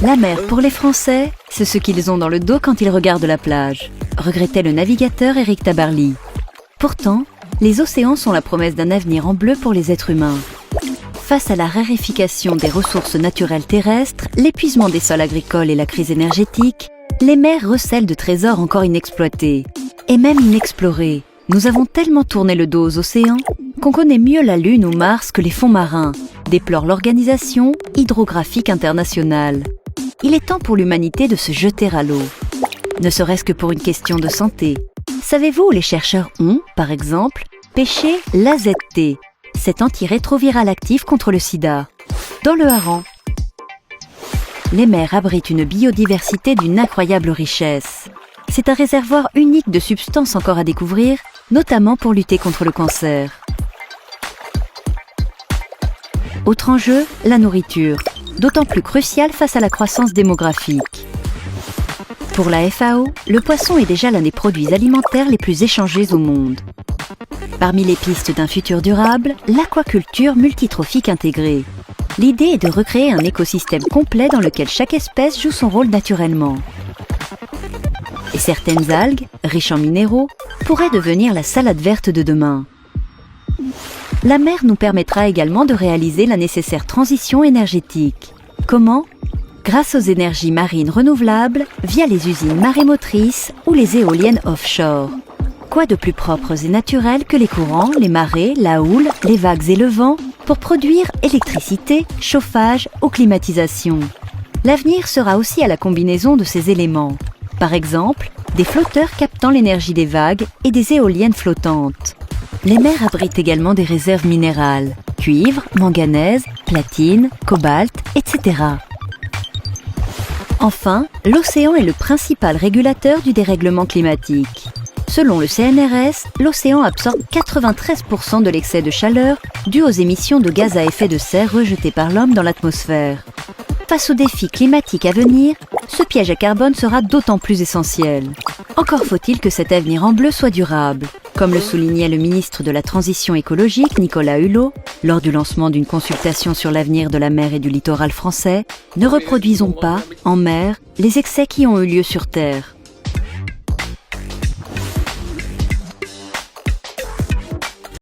La mer pour les Français, c'est ce qu'ils ont dans le dos quand ils regardent la plage, regrettait le navigateur Éric Tabarly. Pourtant, les océans sont la promesse d'un avenir en bleu pour les êtres humains. Face à la raréfaction des ressources naturelles terrestres, l'épuisement des sols agricoles et la crise énergétique, les mers recèlent de trésors encore inexploités, et même inexplorés. Nous avons tellement tourné le dos aux océans qu'on connaît mieux la Lune ou Mars que les fonds marins, déplore l'Organisation hydrographique internationale. Il est temps pour l'humanité de se jeter à l'eau, ne serait-ce que pour une question de santé. Savez-vous où les chercheurs ont, par exemple, pêché l'AZT, cet antirétroviral actif contre le sida? Dans le hareng. Les mers abritent une biodiversité d'une incroyable richesse. C'est un réservoir unique de substances encore à découvrir, notamment pour lutter contre le cancer. Autre enjeu, la nourriture, d'autant plus cruciale face à la croissance démographique. Pour la FAO, le poisson est déjà l'un des produits alimentaires les plus échangés au monde. Parmi les pistes d'un futur durable, l'aquaculture multitrophique intégrée. L'idée est de recréer un écosystème complet dans lequel chaque espèce joue son rôle naturellement. Et certaines algues, riches en minéraux, pourraient devenir la salade verte de demain. La mer nous permettra également de réaliser la nécessaire transition énergétique. Comment ? Grâce aux énergies marines renouvelables, via les usines marémotrices ou les éoliennes offshore. Quoi de plus propres et naturels que les courants, les marées, la houle, les vagues et le vent pour produire électricité, chauffage ou climatisation. L'avenir sera aussi à la combinaison de ces éléments. Par exemple, des flotteurs captant l'énergie des vagues et des éoliennes flottantes. Les mers abritent également des réserves minérales, cuivre, manganèse, platine, cobalt, etc. Enfin, l'océan est le principal régulateur du dérèglement climatique. Selon le CNRS, l'océan absorbe 93% de l'excès de chaleur dû aux émissions de gaz à effet de serre rejetées par l'homme dans l'atmosphère. Face aux défis climatiques à venir, ce piège à carbone sera d'autant plus essentiel. Encore faut-il que cet avenir en bleu soit durable. Comme le soulignait le ministre de la Transition écologique, Nicolas Hulot, lors du lancement d'une consultation sur l'avenir de la mer et du littoral français, ne reproduisons pas, en mer, les excès qui ont eu lieu sur Terre.